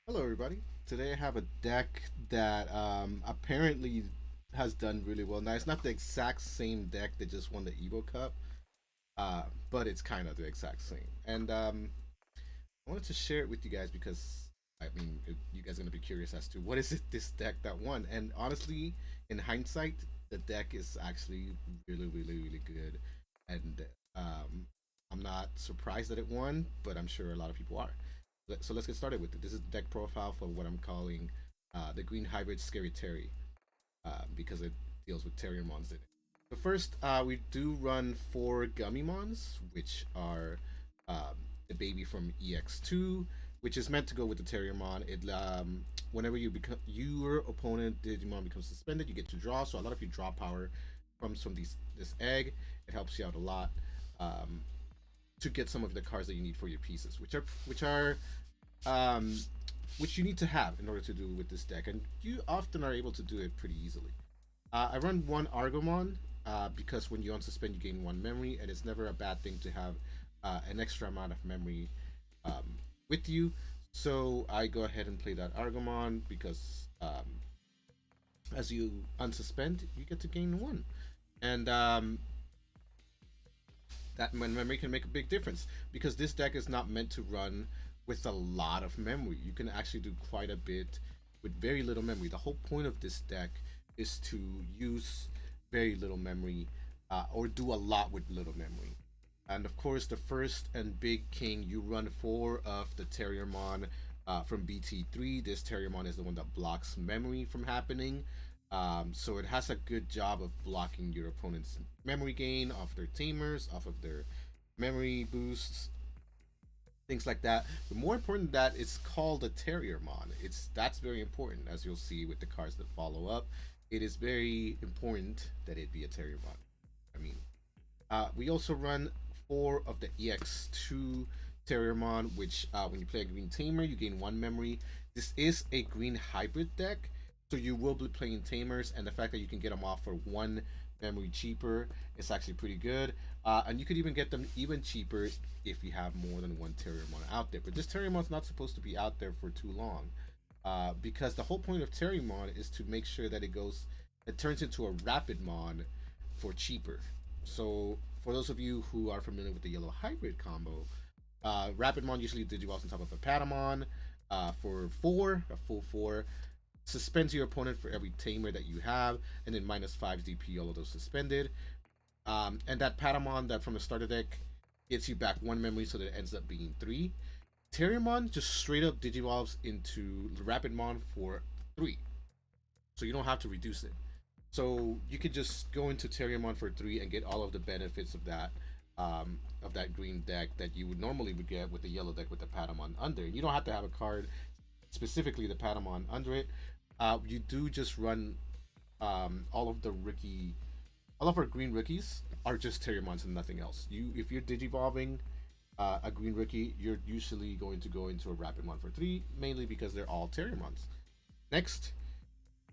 Hello, everybody. Today I have a deck that apparently has done really well. Now, it's not the exact same deck that just won the Evo Cup, but it's kind of the exact same. And I wanted to share it with you guys because, you guys are going to be curious as to what is it this deck that won. And honestly, in hindsight, the deck is actually really, really, really good. And I'm not surprised that it won, but I'm sure a lot of people are. So let's get started with it. This is the deck profile for what I'm calling the Green Hybrid Scary Terry, because it deals with Terriermons in it. So first, we do run four Gummymons, which are the baby from EX2, which is meant to go with the Terriermon. Whenever your opponent Digimon becomes suspended, you get to draw. So a lot of your draw power comes from this egg. It helps you out a lot. To get some of the cards that you need for your pieces, um, which you need to have in order to do with this deck, and you often are able to do it pretty easily. I run one Argomon because when you unsuspend, you gain one memory, and it's never a bad thing to have an extra amount of memory with you. So I go ahead and play that Argomon because as you unsuspend, you get to gain one, and that memory can make a big difference because this deck is not meant to run with a lot of memory. You can actually do quite a bit with very little memory. The whole point of this deck is to use very little memory or do a lot with little memory. And of course, the first and big king, you run four of the Terriermon from BT3. This Terriermon is the one that blocks memory from happening. So it has a good job of blocking your opponent's memory gain off their tamers, off of their memory boosts, things like that. But more important than that, it's called a Terriermon. That's very important, as you'll see with the cards that follow up. It is very important that it be a Terriermon. I mean, we also run four of the EX2 Terriermon, which when you play a green tamer, you gain one memory. This is a green hybrid deck, so you will be playing tamers, and the fact that you can get them off for one memory cheaper is actually pretty good. And you could even get them even cheaper if you have more than one Terriermon out there. But this Terriermon's not supposed to be out there for too long, because the whole point of Terriermon is to make sure that it turns into a Rapidmon for cheaper. So for those of you who are familiar with the yellow hybrid combo, Rapidmon usually digivolves on top of a Patamon for four, a full four. Suspends your opponent for every tamer that you have, and then minus 5 DP, all of those suspended. And that Patamon that from the starter deck gets you back one memory, so that it ends up being three. Terriermon just straight up digivolves into Rapidmon for three, so you don't have to reduce it. So you could just go into Terriermon for three and get all of the benefits of that green deck that you would get with the yellow deck with the Patamon under. You don't have to have a card specifically the Patamon under it. You do just run all of the rookie, all of our green rookies are just Terriermons and nothing else. If you're digivolving a green rookie, you're usually going to go into a Rapidmon for three, mainly because they're all Terriermons. Next,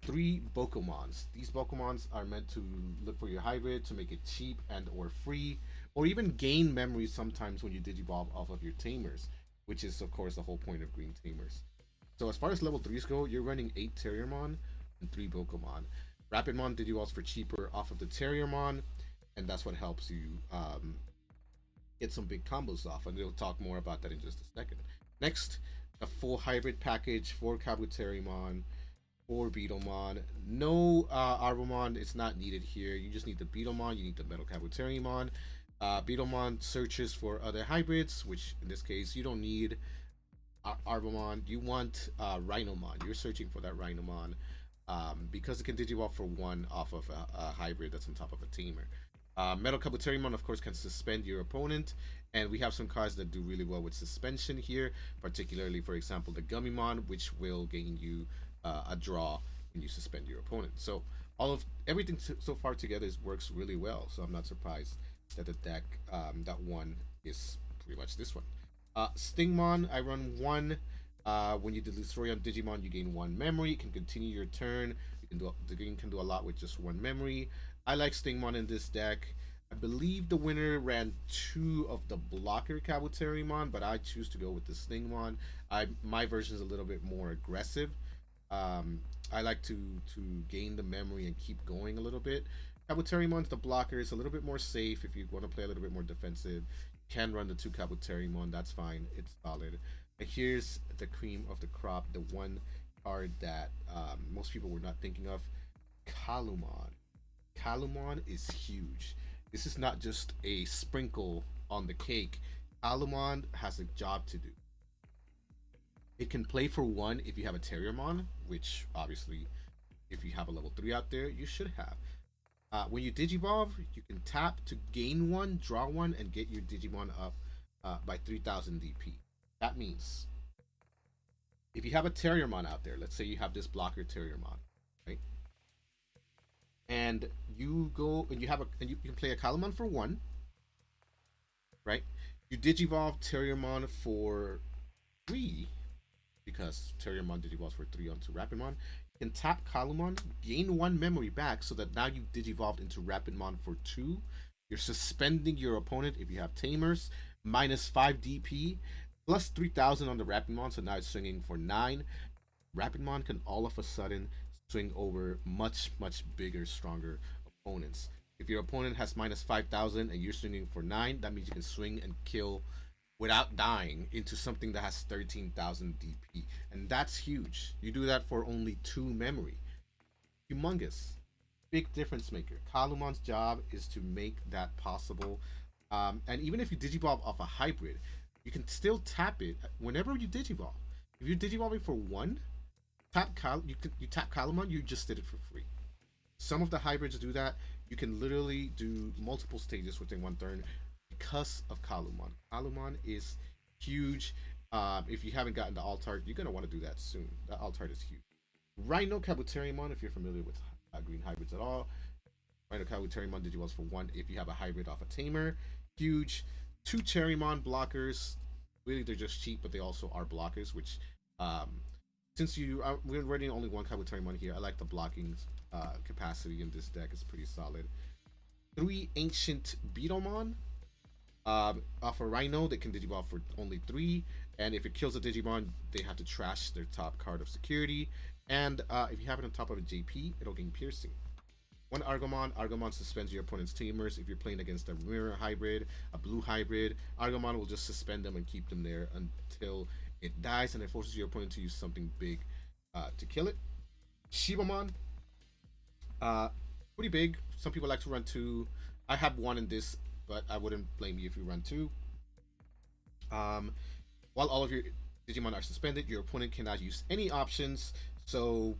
three Bokomons. These Bokomons are meant to look for your hybrid to make it cheap and or free, or even gain memory sometimes when you digivolve off of your tamers, which is of course the whole point of green tamers. So as far as level 3s go, you're running 8 Terriermon and 3 Bokomon. Rapidmon digivolves for cheaper off of the Terriermon, and that's what helps you get some big combos off, and we'll talk more about that in just a second. Next, a full hybrid package for Kabuterimon, for Beetlemon. No Arbomon is not needed here. You just need the Beetlemon, you need the MetalKabuterimon. Beetlemon searches for other hybrids, which in this case you don't need Argomon. You want Rhinomon. You're searching for that Rhinomon because it can digivolve for one off of a hybrid that's on top of a tamer. MetalKabuterimon, of course, can suspend your opponent, and we have some cards that do really well with suspension here, particularly, for example, the Gummymon, which will gain you a draw when you suspend your opponent. So everything so far together works really well. So I'm not surprised that the deck that won is pretty much this one. Stingmon, I run one. When you destroy on Digimon, you gain one memory. You can continue your turn. The green can do a lot with just one memory. I like Stingmon in this deck. I believe the winner ran two of the blocker Kabuterimon, but I choose to go with the Stingmon. My version is a little bit more aggressive. Um, I like to gain the memory and keep going a little bit. Kabuterimon's the blocker is a little bit more safe if you want to play a little bit more defensive. You can run the two Kabuterimon, that's fine. It's solid. And here's the cream of the crop, the one card that most people were not thinking of. Kalumon. Kalumon is huge. This is not just a sprinkle on the cake. Kalumon has a job to do. It can play for one if you have a Terriermon, which obviously, if you have a level 3 out there, you should have. When you Digivolve, you can tap to gain one, draw one, and get your Digimon up by 3000 DP. That means if you have a Terriermon out there, let's say you have this blocker Terriermon, right? And you go and you can play a Kalumon for one, right? You Digivolve Terriermon for 3 because Terriermon Digivolves for 3 onto Rapidmon. You can tap Kalumon, gain one memory back so that now you've Digivolved into Rapidmon for 2. You're suspending your opponent if you have Tamers, minus 5 DP, plus 3000 on the Rapidmon, so now it's swinging for 9. Rapidmon can all of a sudden swing over much, much bigger, stronger opponents. If your opponent has minus 5000 and you're swinging for 9, that means you can swing and kill without dying into something that has 13,000 DP. And that's huge. You do that for only 2 memory. Humongous. Big difference maker. Kalumon's job is to make that possible. And even if you Digivolve off a hybrid, you can still tap it whenever you Digivolve. If you're Digivolving for 1, you tap Kalumon, you just did it for free. Some of the hybrids do that. You can literally do multiple stages within 1 turn because of Kalumon. Kalumon is huge. If you haven't gotten the Altart, you're going to want to do that soon. The Altart is huge. RhinoKabuterimon, if you're familiar with green hybrids at all. RhinoKabuterimon Digivolves for 1 if you have a hybrid off a Tamer. Huge. 2 Cherrymon blockers. Really, they're just cheap, but they also are blockers, which since we're running only 1 Kabuterimon here, I like the blocking capacity in this deck. It's pretty solid. 3 AncientBeetlemon. Off a Rhino, they can Digivolve for only 3, and if it kills a Digimon, they have to trash their top card of security. And if you have it on top of a JP, it'll gain Piercing. 1 Argomon suspends your opponent's Tamers. If you're playing against a mirror hybrid, a blue hybrid, Argomon will just suspend them and keep them there until it dies, and it forces your opponent to use something big to kill it. Shivamon, pretty big. Some people like to run 2. I have 1 in this, but I wouldn't blame you if you run 2. While all of your Digimon are suspended, your opponent cannot use any options, so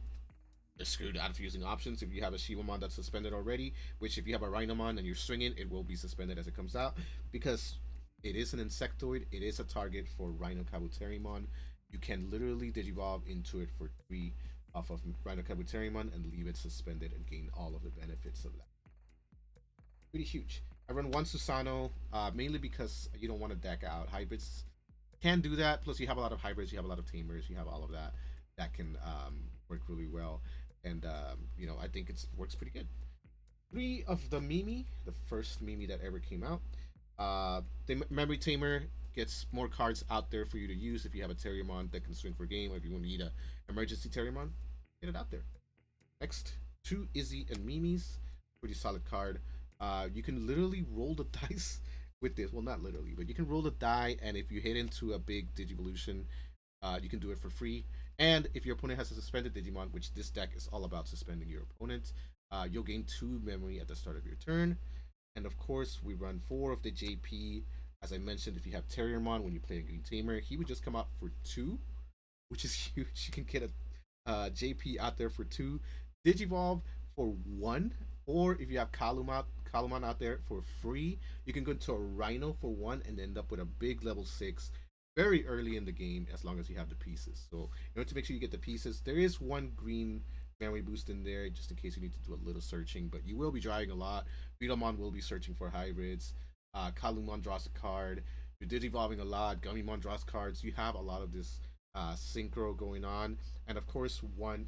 they're screwed out of using options. If you have a Shivamon that's suspended already, which if you have a Rhinomon and you're swinging, it will be suspended as it comes out, because it is an insectoid. It is a target for RhinoKabuterimon. You can literally Digivolve into it for 3 off of RhinoKabuterimon and leave it suspended and gain all of the benefits of that. Pretty huge. I run 1 Susano, mainly because you don't want to deck out hybrids. Can do that. Plus, you have a lot of hybrids, you have a lot of Tamers, you have all of that. That can work really well. And, I think it works pretty good. 3 of the Mimi, the first Mimi that ever came out. The Memory Tamer gets more cards out there for you to use if you have a Terriermon that can swing for game, or if you want to need an emergency Terriermon, get it out there. Next, 2 Izzy and Mimis. Pretty solid card. You can literally roll the dice with this. Well, not literally, but you can roll the die, and if you hit into a big Digivolution, you can do it for free. And if your opponent has a suspended Digimon, which this deck is all about suspending your opponent, you'll gain 2 memory at the start of your turn. And of course, we run 4 of the JP. As I mentioned, if you have Terriermon when you play a Green Tamer, he would just come out for 2, which is huge. You can get a JP out there for 2. Digivolve for 1. Or if you have Kalumon out there for free, you can go into a Rhino for 1 and end up with a big level 6 very early in the game, as long as you have the pieces. So in order to make sure you get the pieces, there is 1 green memory boost in there just in case you need to do a little searching, but you will be driving a lot. Beetlemon will be searching for hybrids. Kalumon draws a card. You're Digivolving a lot. Gummymon draws cards. You have a lot of this synchro going on, and of course one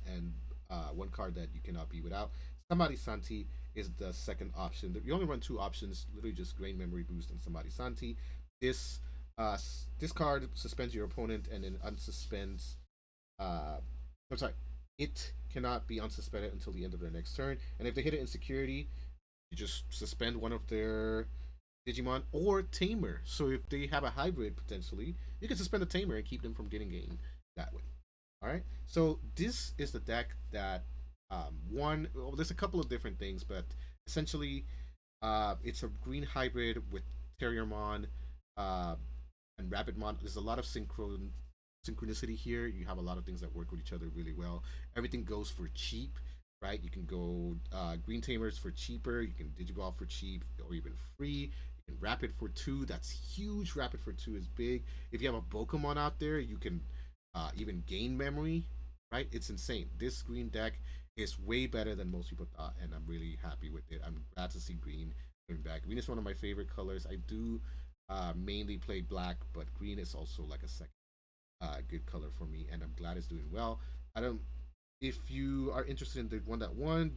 card that you cannot be without. Samādhi Śānti is the second option. You only run two options, literally just Grain Memory Boost and Samādhi Śānti. This this card suspends your opponent and then unsuspends. I'm sorry, it cannot be unsuspended until the end of their next turn. And if they hit an insecurity, you just suspend one of their Digimon or Tamer. So if they have a hybrid potentially, you can suspend a Tamer and keep them from getting gain that way. All right. So this is the deck that one. Well, there's a couple of different things, but essentially, it's a green hybrid with Terriermon uh, and Rapidmon. There's a lot of synchronicity here. You have a lot of things that work with each other really well. Everything goes for cheap, right? You can go Green Tamers for cheaper. You can Digivolve for cheap or even free. You can Rapid for 2. That's huge. Rapid for 2 is big. If you have a Bokomon out there, you can even gain memory, right? It's insane. This green deck is way better than most people thought, and I'm really happy with it. I'm glad to see green coming back. Green is one of my favorite colors. I do mainly play black, but green is also like a second good color for me, and I'm glad it's doing well. I don't. If you are interested in the one that won,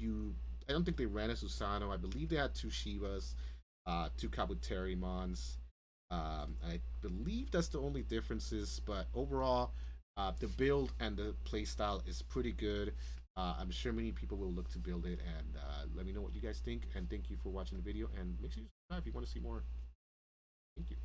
I don't think they ran a Susano. I believe they had two Shivas, two Kabuterimons. I believe that's the only differences, but overall, the build and the play style is pretty good. I'm sure many people will look to build it, and let me know what you guys think. And thank you for watching the video. And make sure you subscribe if you want to see more. Thank you.